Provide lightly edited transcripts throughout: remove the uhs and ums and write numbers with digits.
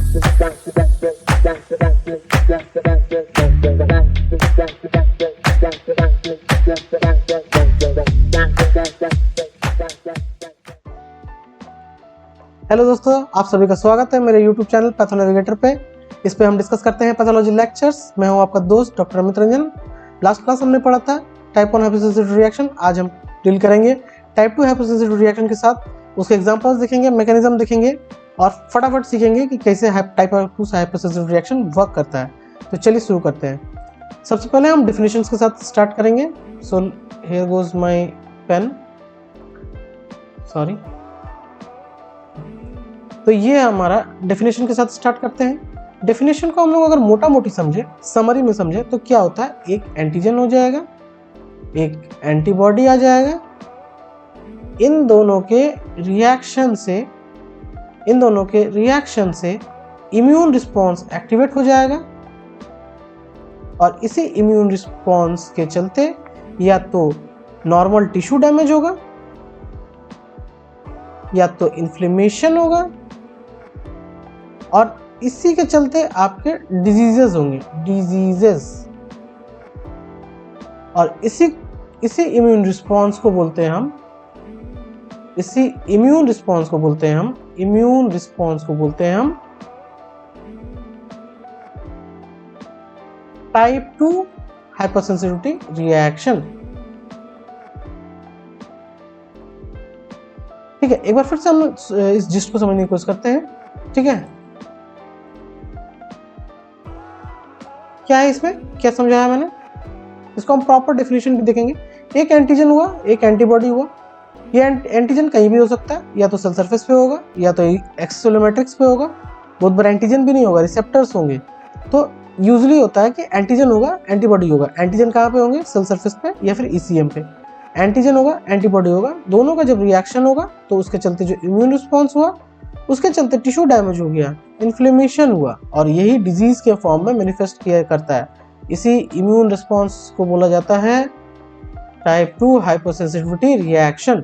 Hello दोस्तों, आप सभी का स्वागत है मेरे YouTube चैनल पैथो नेविगेटर पे। इस पे हम डिस्कस करते हैं पैथोलॉजी लेक्चर्स। मैं हूं आपका दोस्त doctor Amit Ranjan. Last class हमने पढ़ा था टाइप 1 हाइपोसेंसिटिव रिएक्शन। आज हम डील करेंगे टाइप 2 हाइपोसेंसिटिव रिएक्शन के साथ। उसके एग्जांपल्स देखेंगे, मैकेनिज्म देखेंगे और फटाफट सीखेंगे कि कैसे टाइप 2 हाइपोसेंसिटिव रिएक्शन वर्क करता है। तो चलिए शुरू करते हैं। सबसे पहले हम डेफिनेशंस के साथ स्टार्ट करेंगे। So here goes my pen, sorry. तो ये हमारा डेफिनेशन के साथ स्टार्ट करते हैं। डेफिनेशन को हम लोग अगर मोटा मोटी समझे, समरी में समझे, तो क्या होता है, एक एंटीजन हो जाएगा, एक एंटीबॉडी आ जाएगा। इन दोनों के रिएक्शन से इम्यून रिस्पॉन्स एक्टिवेट हो जाएगा और इसी इम्यून रिस्पॉन्स के चलते या तो नॉर्मल टिश्यू डैमेज होगा या तो इन्फ्लेमेशन होगा और इसी के चलते आपके डिजीजेस होंगे, और इसी इम्यून रिस्पॉन्स को बोलते हैं हम टाइप 2 हाइपरसेंसिटिविटी रिएक्शन। ठीक है, एक बार फिर से हम इस जिस्ट को समझने की कोशिश करते हैं। ठीक है, क्या है इसमें, क्या समझाया मैंने, इसको हम प्रॉपर डेफिनेशन भी देखेंगे। एक एंटीजन हुआ, एक एंटीबॉडी हुआ। ये एंटीजन कहीं भी हो सकता है, या तो सेल सरफेस पे होगा या तो एक्सोसोलर मैट्रिक्स पे होगा। बहुत बार एंटीजन भी नहीं होगा, रिसेप्टर्स होंगे। तो यूजुअली होता है कि एंटीजन होगा, एंटीबॉडी होगा। एंटीजन कहाँ पे होंगे, सेल सरफेस पे या फिर ईसीएम पे। एंटीजन होगा, एंटीबॉडी होगा, दोनों का जब रिएक्शन होगा तो उसके चलते जो इम्यून रिस्पॉन्स हुआ, उसके चलते टिश्यू डैमेज हो गया, इन्फ्लेमेशन हुआ और यही डिजीज के फॉर्म में मैनिफेस्ट किया करता है। इसी इम्यून रिस्पॉन्स को बोला जाता है type 2 hypersensitivity reaction.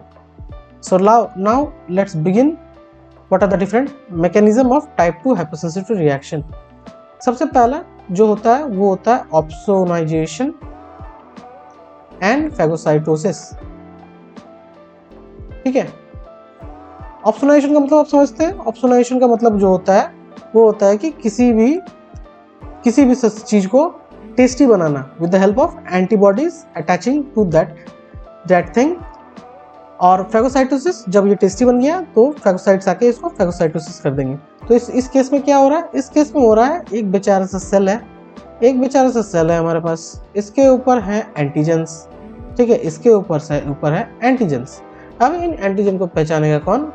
So now let's begin. What are the different mechanism of type 2 hypersensitivity reaction. सबसे पहला जो होता है वो होता है ऑप्सोनाइजेशन एंड फैगोसाइटोसिस। ठीक है, ऑप्सोनाइजेशन का मतलब आप समझते हैं। ऑप्सोनाइजेशन का मतलब जो होता है वो होता है कि किसी भी चीज को टेस्टी बनाना with the help of antibodies attaching to that thing. और फैगोसाइटोसिस, जब ये टेस्टी बन गया तो फैगोसाइट्स आके इसको फैगोसाइटोसिस कर देंगे। तो इस केस में क्या हो रहा है, इस केस में हो रहा है एक बेचारा सा सेल है, हमारे पास। इसके ऊपर है एंटीजेंस। ठीक है, इसके ऊपर है एंटीजेंस। अब इन एंटीजन को पहचानेगा कौन,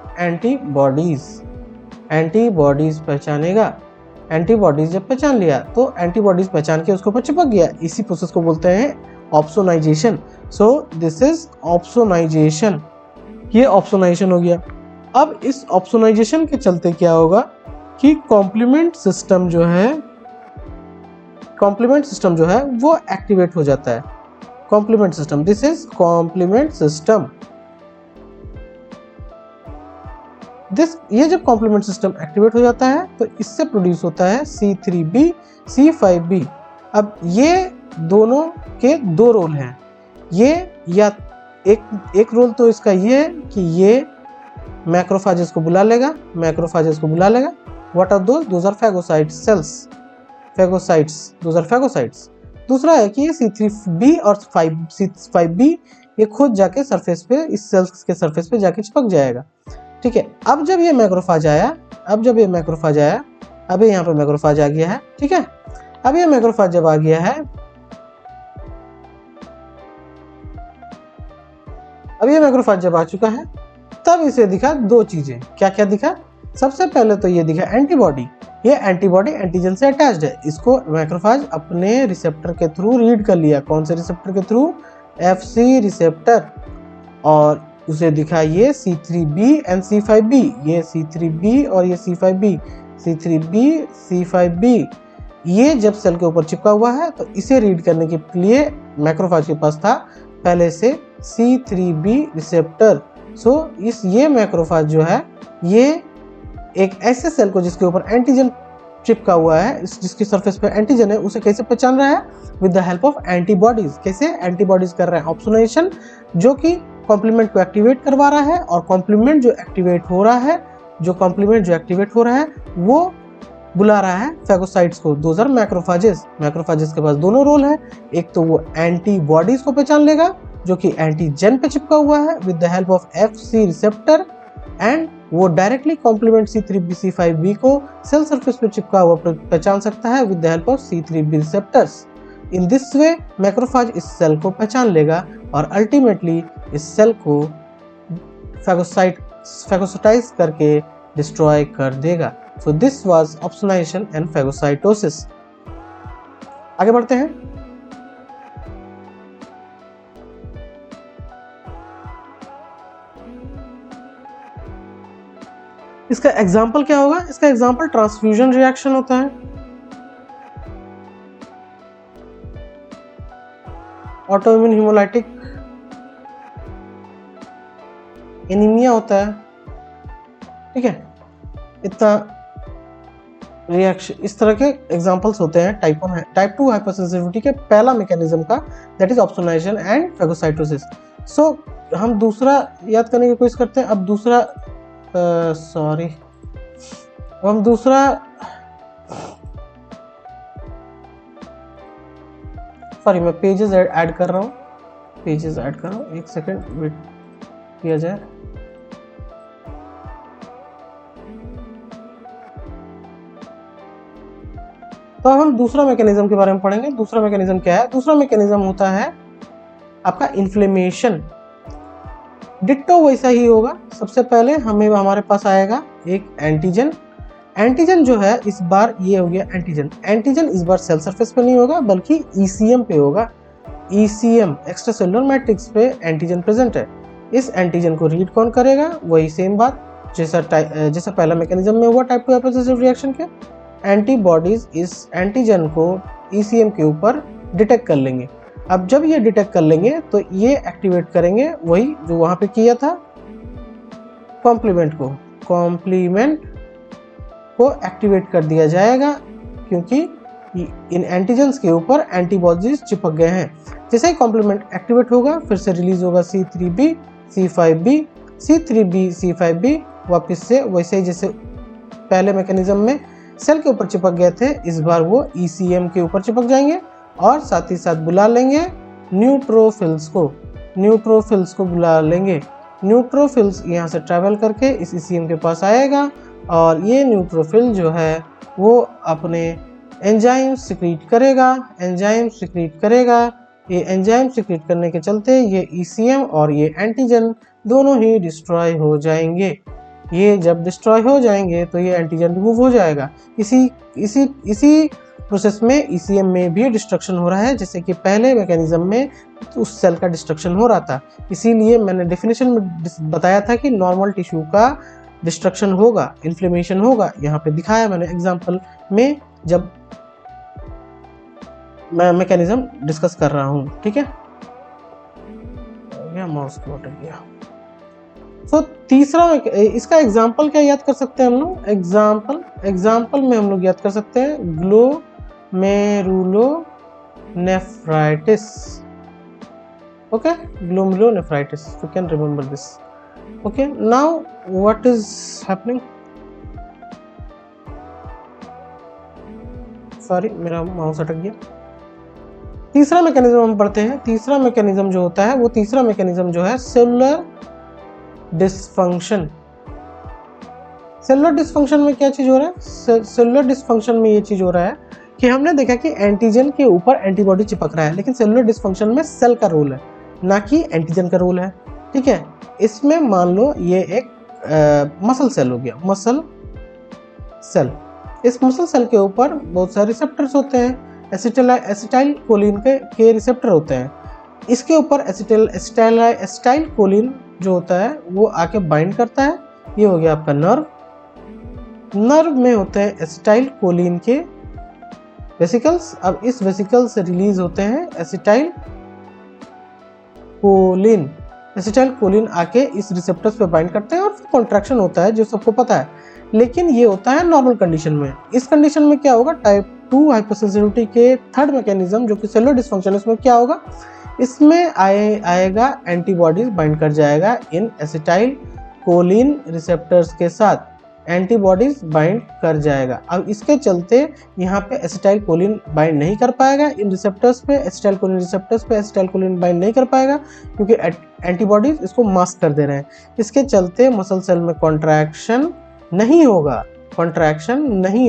एंटीबॉडीज पहचानेगा। एंटीबॉडीज जब पहचान लिया तो एंटीबॉडीज पहचान के उसके ऊपर चिपक गया। इसी प्रोसेस को बोलते हैं opsonisation. So this is opsonisation. ये ऑप्सोनाइजेशन हो गया। अब इस ऑप्सोनाइजेशन के चलते क्या होगा कि कॉम्प्लीमेंट सिस्टम जो है वो एक्टिवेट हो जाता है। Complement system, this is complement system. ये जब कॉम्प्लीमेंट सिस्टम एक्टिवेट हो जाता है तो इससे प्रोड्यूस होता है C3b C5b। अब ये दोनों के दो रोल हैं। ये या एक रोल तो इसका ये है कि ये मैक्रोफेजेस को बुला लेगा। What are those are phagocyte cells, those are phagocytes. दूसरा है कि ये C3b और C5b ये खुद जाके सरफेस पे, इस सेल्स के सरफेस पे जाके चिपक जाएगा। ठीक है, अब जब ये मैक्रोफेज आया, अब यहाँ पे मैक्रोफेज आ गया है। ठीक है, अब ये मैक्रोफेज जब आ गया है, अब ये मैक्रोफेज जब आ चुका है, तब इसे दिखा दो चीजें। क्या क्या दिखा, सबसे पहले तो ये दिखा एंटीबॉडी। ये एंटीबॉडी एंटीजन से अटैच्ड है। इसको मैक्रोफेज अपने रिसेप्टर के थ्रू रीड कर लिया। कौन से रिसेप्टर के थ्रू, FC रिसेप्टर। और उसे दिखा ये C3b एंड C5b, ये C3b और ये C5b, C3b C5b। ये जब सेल के ऊपर चिपका हुआ है तो इसे रीड करने के लिए मैक्रोफेज के पास था पहले से C3b रिसेप्टर। ये मैक्रोफेज जो है ये एक ऐसे सेल को जिसके ऊपर एंटीजन चिपका हुआ है, जिसकी सरफेस पे एंटीजन है, उसे कैसे पहचान रहा है? With the help of antibodies. कैसे एंटीबॉडीज कर रहे हैं? ऑप्सोनेशन, जो कि कॉम्प्लीमेंट को एक्टिवेट करवा रहा है, और कॉम्प्लीमेंट जो एक्टिवेट हो रहा है वो बुला रहा है फेगोसाइट्स को। Those are macrophages. मैक्रोफेजेस के पास दोनों रोल है, एक तो वो एंटीबॉडीज को पहचान लेगा जो कि एंटीजन पे चिपका हुआ है with the help of FC receptor, and वो डायरेक्टली कॉम्प्लीमेंट C3b C5b को सेल सरफेस पे चिपका हुआ पहचान सकता है with the help of C3b receptors. In this way macrophage इस सेल को पहचान लेगा और अल्टीमेटली इस सेल को फेगोसाइटाइज करके डिस्ट्रॉय कर देगा। So this was opsonisation and phagocytosis. आगे बढ़ते हैं। इसका एग्जाम्पल क्या होगा? इसका एग्जाम्पल ट्रांसफ्यूजन रिएक्शन होता है, ऑटोइम्यून हिमोलाइटिक एनीमिया होता है। ठीक है, इतना रिएक्शन, इस तरह के एग्जांपल्स होते हैं टाइप 2 हाइपरसेंसिटिविटी के पहला मैकेनिज्म का, that is opsonisation and phagocytosis. So हम दूसरा याद करने की कोशिश करते हैं। अब दूसरा हम दूसरा मैं पेजेस ऐड कर रहा हूँ, एक सेकेंड वेट किया जाए। तो हम दूसरा मैकेनिज्म के बारे में पढ़ेंगे। दूसरा मैकेनिज्म क्या है? दूसरा मैकेनिज्म होता है आपका इन्फ्लेमेशन। डिट्टो वैसा ही होगा। सबसे पहले हमारे पास आएगा एक एंटीजन। एंटीजन जो है इस बार ये हो गया एंटीजन इस बार सेल सरफेस पे नहीं होगा बल्कि ECM पे होगा। ECM एक्स्ट्रा सेलुलर मैट्रिक्स पे एंटीजन प्रेजेंट है। इस एंटीजन को रीड कौन करेगा? वही सेम बात जैसा पहला मैकेनिज्म में हुआ टाइप 2 हाइपरसेंसिटिव रिएक्शन के। एंटीबॉडीज इस एंटीजन को ECM के ऊपर डिटेक्ट कर लेंगे। अब जब ये डिटेक्ट कर लेंगे तो ये एक्टिवेट करेंगे वही जो वहां पे किया था, कॉम्प्लीमेंट को एक्टिवेट कर दिया जाएगा क्योंकि इन एंटीजन्स के ऊपर एंटीबॉडीज चिपक गए हैं। जैसे ही कॉम्प्लीमेंट एक्टिवेट होगा फिर से रिलीज होगा C3b C5b वापस से वैसे ही जैसे पहले मैकेनिज्म में सेल के ऊपर चिपक गए थे, इस बार वो ECM के ऊपर चिपक जाएंगे और साथ ही साथ बुला लेंगे न्यूट्रोफिल्स को बुला लेंगे। न्यूट्रोफिल्स यहाँ से ट्रैवल करके इस ECM के पास आएगा और ये न्यूट्रोफिल जो है वो अपने एंजाइम सिक्रीट करेगा। ये एंजाइम सिक्रीट करने के चलते ये ECM और ये एंटीजन दोनों ही डिस्ट्रॉय हो जाएंगे। ये जब डिस्ट्रॉय हो जाएंगे तो ये एंटीजन रिमूव हो जाएगा। इसी प्रोसेस में ECM में भी डिस्ट्रक्शन हो रहा है, जैसे कि पहले मैकेनिज्म में उस सेल का डिस्ट्रक्शन हो रहा था। इसीलिए मैंने डेफिनेशन में बताया था कि नॉर्मल टिश्यू का डिस्ट्रक्शन होगा, इन्फ्लेमेशन होगा। यहाँ पे दिखाया मैंने एग्जांपल में जब मैं मैकेनिज्म डिस्कस कर रहा हूँ। ठीक है, माउस को हटा दिया। तो तीसरा इसका एग्जाम्पल क्या याद कर सकते हैं हम लोग? एग्जाम्पल में हम लोग याद कर सकते हैं glomerulonephritis. Okay, glomerulonephritis, you can remember this. Okay, now what is happening? Sorry, मेरा माउस अटक गया। तीसरा मैकेनिज्म हम पढ़ते हैं। तीसरा मैकेनिज्म जो होता है वो सेलुलर डिसफंक्शन। सेलुलर डिसफंक्शन में क्या चीज हो रहा है? सेलुलर डिसफंक्शन में ये चीज हो रहा है कि हमने देखा कि एंटीजन के ऊपर एंटीबॉडी चिपक रहा है, लेकिन सेलुलर डिसफंक्शन में सेल का रोल है ना कि एंटीजन का रोल है। ठीक है, इसमें मान लो ये एक मसल सेल हो गया, मसल सेल। इस मसल सेल के ऊपर बहुत सारे रिसेप्टर्स होते हैं, एसिटाइल कोलिन के रिसेप्टर होते हैं। इसके ऊपर एसिटाइल कोलिन जो होता है वो आके बाइंड करता है। ये हो गया आपका नर्व में होते हैं एसिटाइल कोलिन के वेसिकल्स। अब इस वेसिकल से रिलीज होते हैं एसिटाइल कोलिन आके इस रिसेप्टर्स पे बाइंड करते हैं और फिर कॉन्ट्रैक्शन होता है जो सबको पता है। लेकिन ये होता है नॉर्मल कंडीशन में। इस कंडीशन में क्या होगा, टाइप 2 हाइपरसेंसिटिविटी के थर्ड मैकेनिज्म जो कि सेलुलर डिस्फंक्शन है, उसमें क्या होगा, इसमें आएगा एंटीबॉडीज बाइंड कर जाएगा इन एसिटाइल कोलिन रिसेप्टर्स के साथ, एंटीबॉडीज बाइंड कर जाएगा। अब इसके चलते यहाँ पे एसिटाइल कोलिन बाइंड नहीं कर पाएगा इन रिसेप्टर्स पे, एसिटाइल कोलिन रिसेप्टर्स पे एसिटाइल कोलिन बाइंड नहीं कर पाएगा क्योंकि एंटीबॉडीज इसको मास्क कर दे रहे हैं। इसके चलते मसल सेल में कॉन्ट्रैक्शन नहीं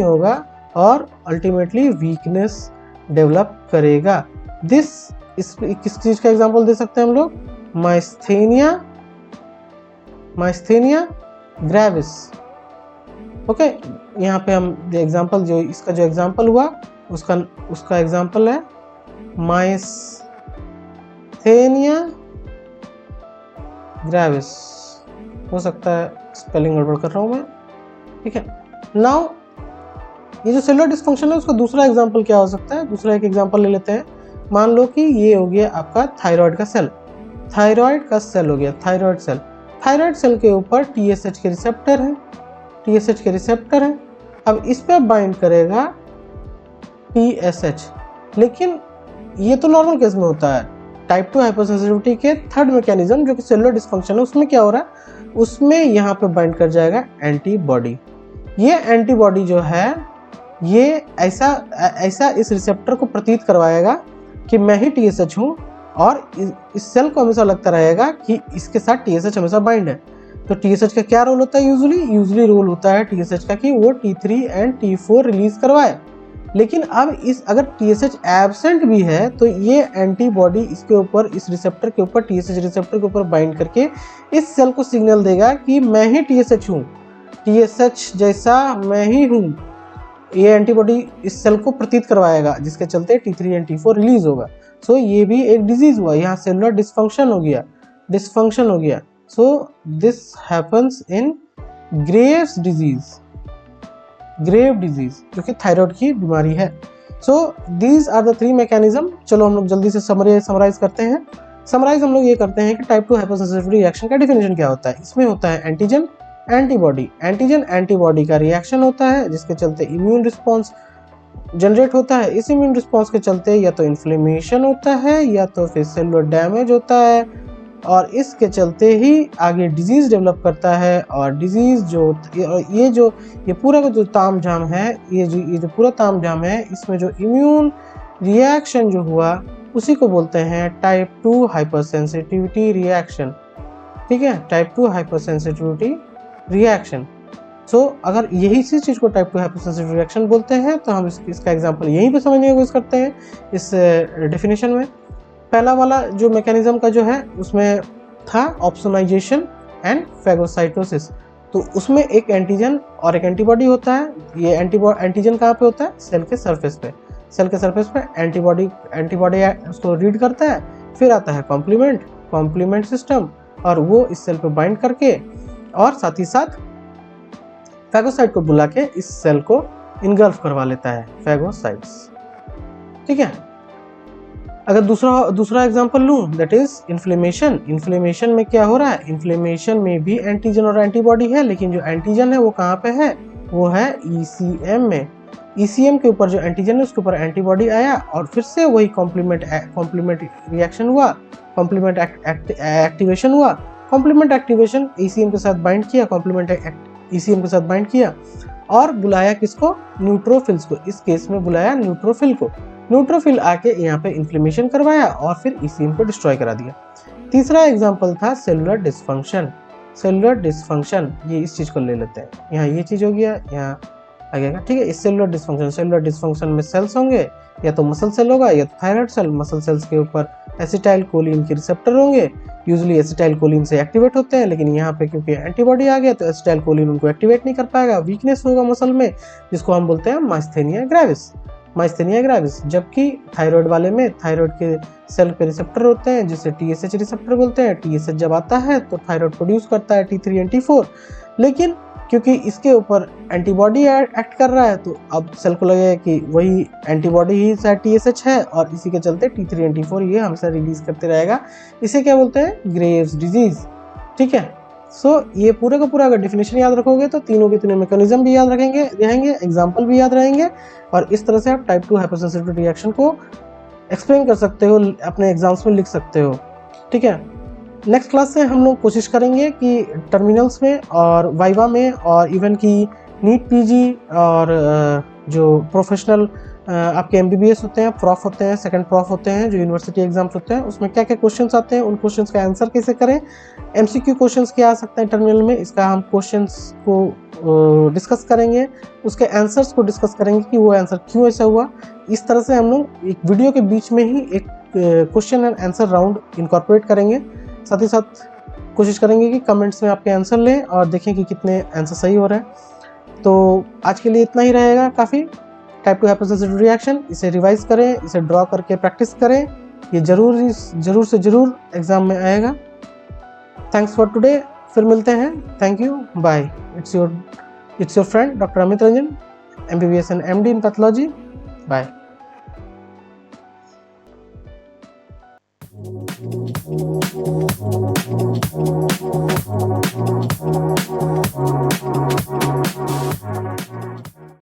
होगा और अल्टीमेटली वीकनेस डेवलप करेगा। किस चीज का एग्जांपल दे सकते हैं हम लोग, माइस्थेनिया ग्रेविस। ओके, यहाँ पे हम एग्जांपल जो इसका जो एग्जांपल हुआ उसका एग्जांपल है माइस्थेनिया ग्रेविस। हो सकता है स्पेलिंग गड़बड़ कर रहा हूँ मैं, ठीक है। नाउ ये जो सेलुलर डिस्फंक्शन है उसका दूसरा एग्जांपल क्या हो सकता है, दूसरा एक एग्जांपल ले लेते हैं। मान लो कि ये हो गया आपका थायराइड का सेल हो गया, थायराइड सेल के ऊपर TSH के रिसेप्टर हैं। अब इस पे बाइंड करेगा TSH, लेकिन ये तो नॉर्मल केस में होता है। टाइप 2 हाइपरसेंसिटिविटी के थर्ड मैकेनिज्म जो कि सेलुलर डिस्फंक्शन है, उसमें क्या हो रहा है, उसमें यहाँ पे बाइंड कर जाएगा एंटीबॉडी। ये एंटीबॉडी जो है ये ऐसा इस रिसेप्टर को प्रतीत करवाएगा कि मैं ही TSH हूँ, और इस सेल को हमेशा लगता रहेगा कि इसके साथ TSH हमेशा बाइंड है। तो TSH का क्या रोल होता है, यूजुअली रोल होता है TSH का कि वो T3 एंड T4 रिलीज करवाए। लेकिन अब अगर TSH एब्सेंट भी है तो ये एंटीबॉडी इसके ऊपर, इस रिसेप्टर के ऊपर, TSH रिसेप्टर के ऊपर बाइंड करके इस सेल को सिग्नल देगा कि मैं ही TSH हूँ, TSH जैसा मैं ही हूँ। ये एंटीबॉडी इस सेल को प्रतीत करवाएगा, जिसके चलते T3 एंड T4 रिलीज होगा। सो ये भी एक डिजीज हुआ, यहाँ सेलुलर डिस्फंक्शन हो गया। So this happens in grave disease जो कि थायराइड की बीमारी है। So these are the 3 mechanism. चलो हम लोग जल्दी से समराइज करते हैं। हम लोग ये करते हैं कि टाइप 2 हाइपरसेंसिटिविटी रिएक्शन का डेफिनेशन क्या होता है। इसमें होता है एंटीजन एंटीबॉडी का रिएक्शन होता है, जिसके चलते इम्यून रिस्पॉन्स जनरेट होता है। इस इम्यून रिस्पॉन्स के चलते या तो इन्फ्लेमेशन होता है या तो फिर सेलुलर डैमेज होता है, और इसके चलते ही आगे डिजीज डेवलप करता है। और डिजीज ये पूरा जो तामझाम है, ये जो पूरा तामझाम है, इसमें जो इम्यून रिएक्शन जो हुआ उसी को बोलते हैं टाइप 2 हाइपरसेंसिटिविटी रिएक्शन, ठीक है, टाइप 2 हाइपरसेंसिटिविटी रिएक्शन। सो अगर यही सी चीज़ को टाइप 2 हाइपरसेंसिटिव रिएक्शन बोलते हैं तो हम इसका एग्जांपल यहीं पे समझने की कोशिश करते हैं इस डेफिनेशन में। पहला वाला जो मैकेनिज्म का जो है उसमें था ऑप्सोनाइजेशन एंड फैगोसाइटोसिस। तो उसमें एक एंटीजन और एक एंटीबॉडी होता है। ये एंटीजन कहाँ पे होता है, सेल के सरफेस पे एंटीबॉडी उसको रीड करता है। फिर आता है कॉम्प्लीमेंट सिस्टम, और वो इस सेल पे बाइंड करके और साथ ही साथ फैगोसाइट को बुला के इस सेल को इनगल्फ करवा लेता है, फैगोसाइट्स, ठीक है। अगर दूसरा एग्जांपल लूं, दैट इज इन्फ्लेमेशन में क्या हो रहा है, इन्फ्लेमेशन में भी एंटीजन और एंटीबॉडी है, लेकिन जो एंटीजन है वो कहाँ पे है, वो है ECM में। ECM के ऊपर जो एंटीजन है उसके ऊपर एंटीबॉडी आया और फिर से वही कॉम्प्लीमेंट रिएक्शन हुआ, कॉम्प्लीमेंट एक्टिवेशन हुआ। कॉम्प्लीमेंट एक्टिवेशन ECM के साथ बाइंड किया, ECM के साथ बाइंड किया और बुलाया किसको, न्यूट्रोफिल्स को। इस केस में बुलाया न्यूट्रोफिल को। न्यूट्रोफिल आके यहाँ पे इन्फ्लेमेशन करवाया और फिर ECM को डिस्ट्रॉय करा दिया। तीसरा एग्जांपल था सेलुलर डिस्फंक्शन। ये इस चीज को ले लेते हैं, यहाँ ये चीज हो गया, यहाँ आ गया, ठीक है। इस सेलुलर डिस्फंक्शन में सेल्स होंगे, या तो मसल सेल होगा या तो थायराइड सेल। मसल सेल्स के ऊपर एसिटाइल कोलिन के रिसेप्टर होंगे, यूजुअली एसिटाइल कोलिन से एक्टिवेट होते हैं, लेकिन यहाँ पे क्योंकि एंटीबॉडी आ गया तो एसिटाइल कोलिन उनको एक्टिवेट नहीं कर पाएगा, वीकनेस होगा मसल में, जिसको हम बोलते हैं माइस्थेनिया ग्रेविस। जबकि थायराइड वाले में थायराइड के सेल पे रिसेप्टर होते हैं जिसे TSH रिसेप्टर बोलते हैं। TSH जब आता है तो थायराइड प्रोड्यूस करता है T3 एंड T4, लेकिन क्योंकि इसके ऊपर एंटीबॉडी एक्ट कर रहा है तो अब सेल को लगेगा कि वही एंटीबॉडी ही शायद TSH है, और इसी के चलते T3 एंड T4 ये हमेशा रिलीज करते रहेगा। इसे क्या बोलते हैं, ग्रेव्स डिजीज, ठीक है। ये पूरे का पूरा अगर डेफिनेशन याद रखोगे तो तीनों के तीनों मैकेनिज्म भी याद रहेंगे, एग्जाम्पल भी याद रहेंगे, और इस तरह से आप टाइप 2 हाइपरसेंसिटिविटी रिएक्शन को एक्सप्लेन कर सकते हो, अपने एग्जाम्स में लिख सकते हो। ठीक है, नेक्स्ट क्लास से हम लोग कोशिश करेंगे कि टर्मिनल्स में और वाइवा में और इवन की नीट पीजी और जो प्रोफेशनल आपके एमबीबीएस होते हैं, प्रॉफ होते हैं, सेकंड प्रॉफ होते हैं, जो यूनिवर्सिटी एग्जाम्स होते हैं, उसमें क्या क्या क्वेश्चंस आते हैं, उन क्वेश्चंस का आंसर कैसे करें, एमसीक्यू क्वेश्चंस क्या आ सकते हैं टर्मिनल में, इसका हम क्वेश्चंस को डिस्कस करेंगे, उसके आंसर्स को डिस्कस करेंगे कि वो आंसर क्यों ऐसा हुआ। इस तरह से हम लोग एक वीडियो के बीच में ही एक question and answer round incorporate करेंगे। साथ ही साथ कोशिश करेंगे कि कमेंट्स में आपके आंसर लें और देखें कि कितने आंसर सही हो रहे हैं। तो आज के लिए इतना ही रहेगा काफ़ी। टाइप 2 हाइपरसेंसिटिविटी रिएक्शन, इसे रिवाइज करें, इसे ड्रॉ करके प्रैक्टिस करें, ये जरूर से जरूर एग्जाम में आएगा। थैंक्स फॉर टुडे, फिर मिलते हैं। Thank you, bye. It's your friend doctor Amit Ranjan, MBBS and MD in pathology. Bye.